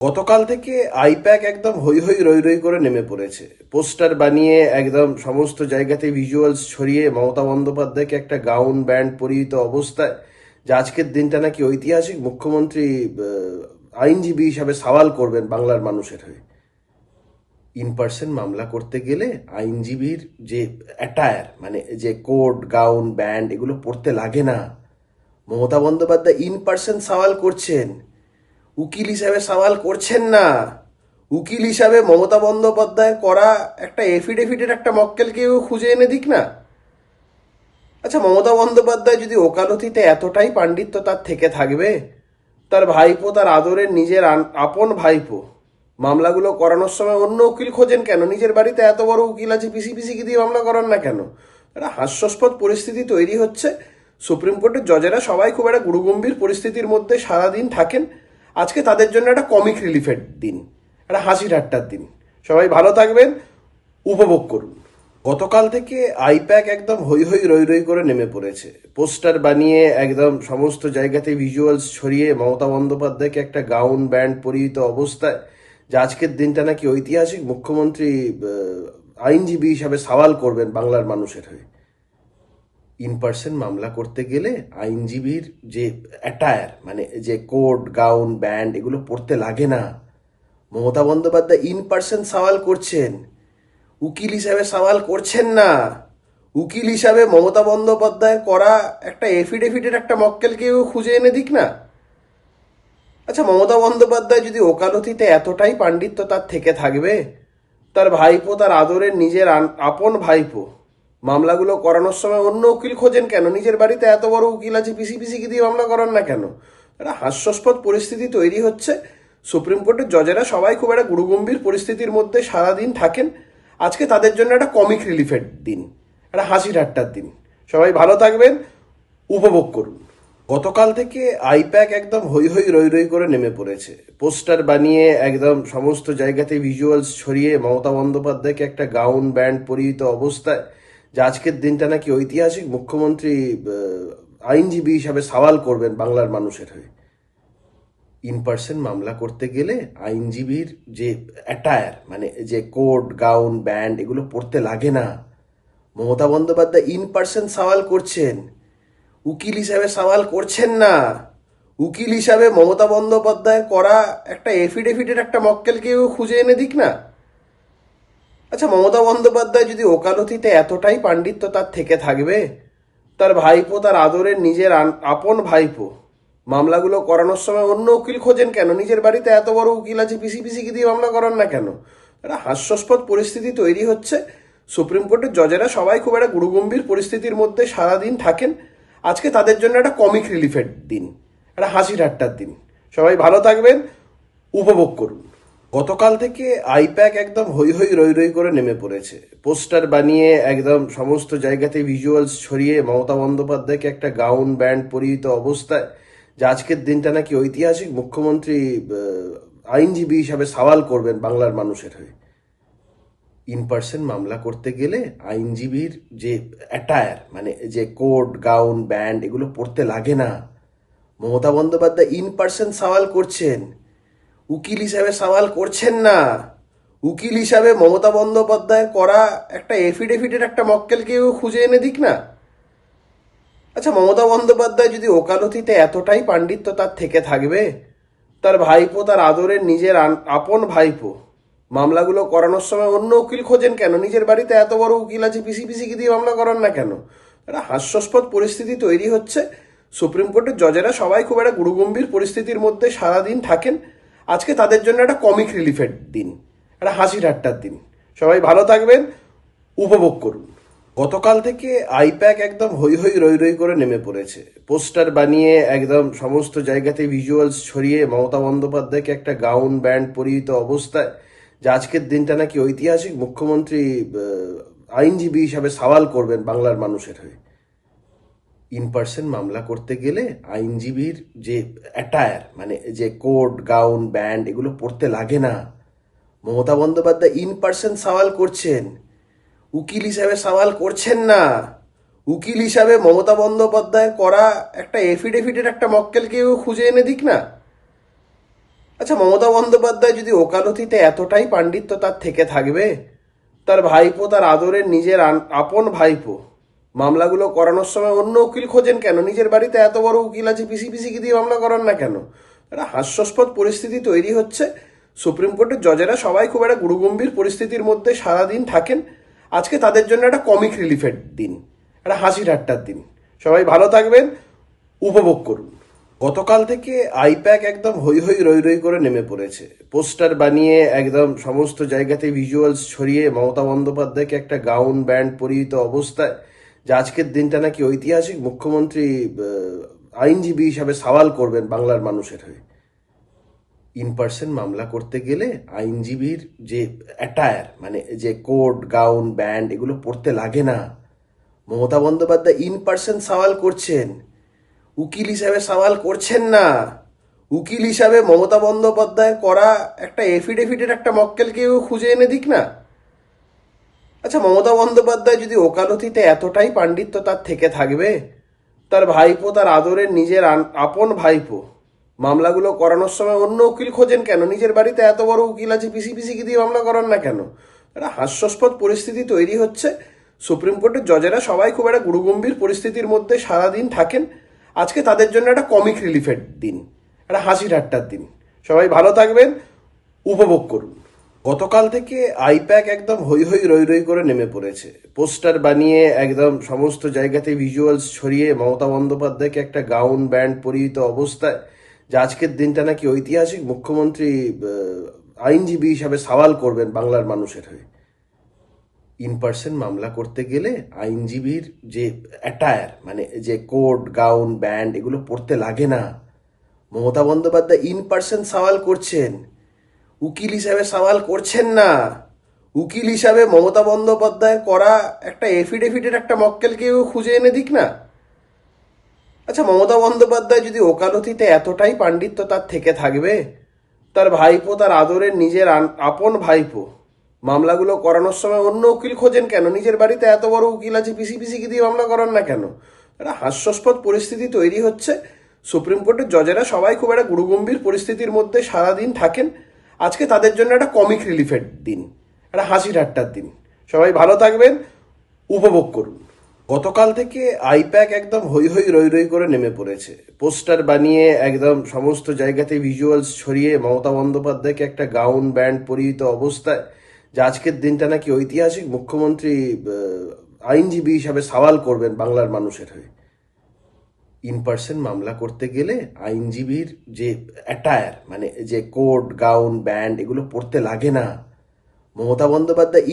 গতকাল থেকে আইপ্যাক একদম হৈ হৈ রই রই করে নেমে পড়েছে। পোস্টার বানিয়ে একদম সমস্ত জায়গাতে ভিজুয়ালস ছড়িয়ে মমতা বন্দ্যোপাধ্যায়কে একটা গাউন ব্যান্ড পরিহিত অবস্থায় যে আজকের দিনটা নাকি ঐতিহাসিক, মুখ্যমন্ত্রী আইনজীবী হিসাবে সওয়াল করবেন বাংলার মানুষের হয়ে। ইন পার্সন মামলা করতে গেলে আইনজীবীর যে অ্যাটায়ার, মানে যে কোট, গাউন, ব্যান্ড এগুলো পড়তে লাগে না। মমতা বন্দ্যোপাধ্যায় ইন পার্সন সওয়াল করছেন, উকিল হিসাবে সওয়াল করছেন না। উকিল হিসাবে মমতা বন্দ্যোপাধ্যায় করা একটা এফিডেভিটের একটা মক্কেলকেও খুঁজে এনে দিক না। আচ্ছা, মমতা বন্দ্যোপাধ্যায় যদি ওকালতিতে এতটাই পাণ্ডিত্য তার থেকে থাকবে, তার ভাইপো, তার আদরের নিজের আপন ভাইপো মামলাগুলো করানোর সময় অন্য উকিল খোঁজেন কেন? নিজের বাড়িতে এত বড় উকিল আছে, পিসি পিসিকে দিয়ে মামলা করান না কেন? একটা হাস্যাস্পদ পরিস্থিতি তৈরি হচ্ছে। সুপ্রিম কোর্টের জজেরা সবাই খুব একটা গুরুগম্ভীর পরিস্থিতির মধ্যে সারাদিন থাকেন। আজকে তাদের জন্য একটা কমিক রিলিফের দিন, একটা হাসি ঠাট্টার দিন। সবাই ভালো থাকবেন, উপভোগ করুন। গতকাল থেকে আইপ্যাক একদম হৈ হৈ রই রই করে নেমে পড়েছে। পোস্টার বানিয়ে একদম সমস্ত জায়গাতে ভিজুয়ালস ছড়িয়ে মমতা বন্দ্যোপাধ্যায়কে একটা গাউন ব্যান্ড পরিহিত অবস্থায় যে আজকের দিনটা নাকি ঐতিহাসিক, মুখ্যমন্ত্রী আইনজীবী হিসাবে সওয়াল করবেন বাংলার মানুষের হয়ে। ইন পার্সন মামলা করতে গেলে আইনজীবীর যে অ্যাটায়ার, মানে যে কোট, গাউন, ব্যান্ড এগুলো পড়তে লাগে না। মমতা বন্দ্যোপাধ্যায় ইন পার্সন সওয়াল করছেন, উকিল হিসাবে সওয়াল করছেন না। উকিল হিসাবে মমতা বন্দ্যোপাধ্যায় করা একটা এফিডেভিটের একটা মক্কেলকেও খুঁজে এনে দিক না। আচ্ছা, মমতা বন্দ্যোপাধ্যায় যদি ওকালতিতে এতটাই পাণ্ডিত্য তার থেকে থাকবে, তার ভাইপো, তার আদরের নিজের আপন ভাইপো মামলাগুলো করানোর সময় অন্য উকিল খোঁজেন কেন? নিজের বাড়িতে এত বড় উকিল আছে, পিসি পিসিকে দিয়ে মামলা করান না কেন? একটা হাস্যাস্পদ পরিস্থিতি তৈরি হচ্ছে। সুপ্রিম কোর্টের জজেরা সবাই খুব একটা গুরুগম্ভীর পরিস্থিতির মধ্যে সারাদিন থাকেন। আজকে তাদের জন্য একটা কমিক রিলিফের দিন, একটা হাসি ঠাট্টার দিন। সবাই ভালো থাকবেন, উপভোগ করুন। গতকাল থেকে আইপ্যাক একদম হৈ হৈ রই রই করে নেমে পড়েছে। পোস্টার বানিয়ে একদম সমস্ত জায়গাতে ভিজুয়ালস ছড়িয়ে মমতা বন্দ্যোপাধ্যায়কে একটা গাউন ব্যান্ড পরিহিত অবস্থায় যে আজকের দিনটা নাকি ঐতিহাসিক, মুখ্যমন্ত্রী আইনজীবী হিসাবে সওয়াল করবেন বাংলার মানুষের হয়ে। ইন পার্সন মামলা করতে গেলে আইনজীবীর যে অ্যাটায়ার, মানে যে কোট, গাউন, ব্যান্ড এগুলো পড়তে লাগে না। মমতা বন্দ্যোপাধ্যায় ইন পার্সন সওয়াল করছেন, উকিল হিসাবে সওয়াল করছেন না। উকিল হিসাবে মমতা বন্দ্যোপাধ্যায় করা একটা এফিডেভিটের একটা মক্কেলকেও খুঁজে এনে দিক না। আচ্ছা, মমতা বন্দ্যোপাধ্যায় যদি ওকালতিতে এতটাই পাণ্ডিত্য তার থেকে থাকবে, তার ভাইপো, তার আদরের নিজের আপন ভাইপো মামলাগুলো করানোর সময় অন্য উকিল খোঁজেন কেন? নিজের বাড়িতে এত বড় উকিল আছে, পিসি পিসিকে দিয়ে মামলা করান না কেন? একটা হাস্যাস্পদ পরিস্থিতি তৈরি হচ্ছে। সুপ্রিম কোর্টের জজেরা সবাই খুব একটা গুরুগম্ভীর পরিস্থিতির মধ্যে সারাদিন থাকেন। আজকে তাদের জন্য একটা কমিক রিলিফের দিন, একটা হাসি ঠাট্টার দিন। সবাই ভালো থাকবেন, উপভোগ করুন। গতকাল থেকে আইপ্যাক একদম হৈ হৈ রই রই করে নেমে পড়েছে। পোস্টার বানিয়ে একদম সমস্ত জায়গাতে ভিজুয়ালস ছড়িয়ে মমতা বন্দ্যোপাধ্যায়কে একটা গাউন ব্যান্ড পরিহিত অবস্থায় যে আজকের দিনটা নাকি ঐতিহাসিক, মুখ্যমন্ত্রী আইনজীবী হিসাবে সওয়াল করবেন বাংলার মানুষের হয়ে। ইন পার্সন মামলা করতে গেলে আইনজীবীর যে অ্যাটায়ার, মানে যে কোট, গাউন, ব্যান্ড এগুলো পড়তে লাগে না। মমতা বন্দ্যোপাধ্যায় ইন পার্সন সওয়াল করছেন, উকিল হিসাবে সওয়াল করছেন না। উকিল হিসাবে মমতা বন্দ্যোপাধ্যায় করা একটা এফিডেভিটের একটা মক্কেলকেও খুঁজে এনে দিক না। আচ্ছা, মমতা বন্দ্যোপাধ্যায় যদি ওকালতিতে এতটাই পাণ্ডিত্য তার থেকে থাকবে, তার ভাইপো, তার আদরের নিজের আপন ভাইপো মামলাগুলো করানোর সময় অন্য উকিল খোঁজেন কেন? নিজের বাড়িতে এত বড় উকিল আছে, পিসি পিসিকে দিয়ে মামলা করান না কেন? একটা হাস্যাস্পদ পরিস্থিতি তৈরি হচ্ছে। সুপ্রিম কোর্টের জজেরা সবাই খুব একটা গুরুগম্ভীর পরিস্থিতির মধ্যে সারাদিন থাকেন। আজকে তাদের জন্য একটা কমিক রিলিফের দিন, একটা হাসি ঠাট্টার দিন। সবাই ভালো থাকবেন, উপভোগ করুন। গতকাল থেকে আইপ্যাক একদম হৈ হৈ রই রই করে নেমে পড়েছে। পোস্টার বানিয়ে একদম সমস্ত জায়গাতে ভিজুয়ালস ছড়িয়ে মমতা বন্দ্যোপাধ্যায়কে একটা গাউন ব্যান্ড পরিহিত অবস্থায় যে আজকের দিনটা নাকি ঐতিহাসিক, মুখ্যমন্ত্রী আইনজীবী হিসাবে সওয়াল করবেন বাংলার মানুষের হয়ে। ইন পার্সন মামলা করতে গেলে আইনজীবীর যে অ্যাটায়ার, মানে যে কোট, গাউন, ব্যান্ড এগুলো পড়তে লাগে না। মমতা বন্দ্যোপাধ্যায় ইন পার্সন সওয়াল করছেন, উকিল হিসাবে সওয়াল করছেন না। উকিল হিসাবে মমতা বন্দ্যোপাধ্যায় করা একটা এফিডেভিটের একটা মক্কেলকেও খুঁজে এনে দিক না। আচ্ছা, মমতা বন্দ্যোপাধ্যায় যদি ওকালতিতে এতটাই পাণ্ডিত্য তার থেকে থাকবে, তার ভাইপো, তার আদরের নিজের আপন ভাইপো মামলাগুলো করানোর সময় অন্য উকিল খোঁজেন কেন? নিজের বাড়িতে এত বড় উকিল আছে, পিসি পিসিকে দিয়ে মামলা করান না কেন? একটা হাস্যাস্পদ পরিস্থিতি তৈরি হচ্ছে। সুপ্রিম কোর্টের জজেরা সবাই খুব একটা গুরুগম্ভীর পরিস্থিতির মধ্যে সারাদিন থাকেন। আজকে তাদের জন্য একটা কমিক রিলিফের দিন, একটা হাসি ঠাট্টার দিন। সবাই ভালো থাকবেন, উপভোগ করুন। গতকাল থেকে আইপ্যাক একদম হৈ হৈ রই রই করে নেমে পড়েছে। পোস্টার বানিয়ে একদম সমস্ত জায়গাতে ভিজুয়ালস ছড়িয়ে মমতা বন্দ্যোপাধ্যায়কে একটা গাউন ব্যান্ড পরিহিত অবস্থায়, যে আজকের দিনটা নাকি ঐতিহাসিক, মুখ্যমন্ত্রী আইনজীবী হিসাবে সওয়াল করবেন বাংলার মানুষের হয়ে। ইন পার্সন মামলা করতে গেলে আইনজীবীর যে অ্যাটায়ার, মানে যে কোট, গাউন, ব্যান্ড এগুলো পড়তে লাগে না। মমতা বন্দ্যোপাধ্যায় ইন পার্সন সওয়াল করছেন, উকিল হিসাবে সওয়াল করছেন না। উকিল হিসাবে মমতা বন্দ্যোপাধ্যায়ের করা একটা এফিডেভিটের একটা মক্কেলকেও খুঁজে এনে দিক না। আচ্ছা, মমতা বন্দ্যোপাধ্যায় যদি ওকালতিতে এতটাই পাণ্ডিত্য তার থেকে থাকবে, তার ভাইপো, তার আদরের নিজের আপন ভাইপো মামলাগুলো করানোর সময় অন্য উকিল খোঁজেন কেন? নিজের বাড়িতে এত বড় উকিল আছে, পিসি পিসিকে দিয়ে মামলা করান না কেন? একটা হাস্যাস্পদ পরিস্থিতি তৈরি হচ্ছে। সুপ্রিম কোর্টের জজেরা সবাই খুব একটা গুরুগম্ভীর পরিস্থিতির মধ্যে সারাদিন থাকেন। আজকে তাদের জন্য একটা কমিক রিলিফের দিন, একটা হাসি ঠাট্টার দিন। সবাই ভালো থাকবেন, উপভোগ করুন। গতকাল থেকে আইপ্যাক একদম হৈ হৈ রই রই করে নেমে পড়েছে। পোস্টার বানিয়ে একদম সমস্ত জায়গাতে ভিজুয়ালস ছড়িয়ে মমতা বন্দ্যোপাধ্যায়কে একটা গাউন ব্যান্ড পরিহিত অবস্থায়, যে আজকের দিনটা নাকি ঐতিহাসিক, মুখ্যমন্ত্রী আইনজীবী হিসাবে সওয়াল করবেন বাংলার মানুষের হয়ে। ইন পার্সন মামলা করতে গেলে আইনজীবীর যে অ্যাটায়ার, মানে যে কোট, গাউন, ব্যান্ড এগুলো পড়তে লাগে না। মমতা বন্দ্যোপাধ্যায় ইন পার্সন সওয়াল করছেন, উকিল হিসাবে সওয়াল করছেন না। উকিল হিসাবে মমতা বন্দ্যোপাধ্যায়ের করা একটা এফিডেভিটের একটা মক্কেলকেও খুঁজে এনে দিক না। আচ্ছা, মমতা বন্দ্যোপাধ্যায় যদি ওকালতিতে এতটাই পাণ্ডিত্য তার থেকে থাকবে, তার ভাইপো, তার আদরের নিজের আপন ভাইপো মামলাগুলো করানোর সময় অন্য উকিল খোঁজেন কেন? নিজের বাড়িতে এত বড় উকিল আছে, পিসি পিসিকে দিয়ে মামলা করান না কেন? একটা হাস্যাস্পদ পরিস্থিতি তৈরি হচ্ছে। সুপ্রিম কোর্টের জজেরা সবাই খুব একটা গুরুগম্ভীর পরিস্থিতির মধ্যে সারাদিন থাকেন। আজকে তাদের জন্য একটা কমিক রিলিফের দিন, একটা হাসি ঠাট্টার দিন। সবাই ভালো থাকবেন, উপভোগ করুন। গতকাল থেকে আইপ্যাক একদম হৈ হৈ রই রই করে নেমে পড়েছে। পোস্টার বানিয়ে একদম সমস্ত জায়গাতে ভিজুয়ালস ছড়িয়ে মমতা বন্দ্যোপাধ্যায়কে একটা গাউন ব্যান্ড পরিহিত অবস্থায়, যে আজকের দিনটা নাকি ঐতিহাসিক, মুখ্যমন্ত্রী আইনজীবী হিসাবে সওয়াল করবেন বাংলার মানুষের হয়ে। ইন পার্সন মামলা করতে গেলে আইনজীবীর যে অ্যাটায়ার, মানে যে কোট, গাউন, ব্যান্ড এগুলো পড়তে লাগে না। মমতা বন্দ্যোপাধ্যায়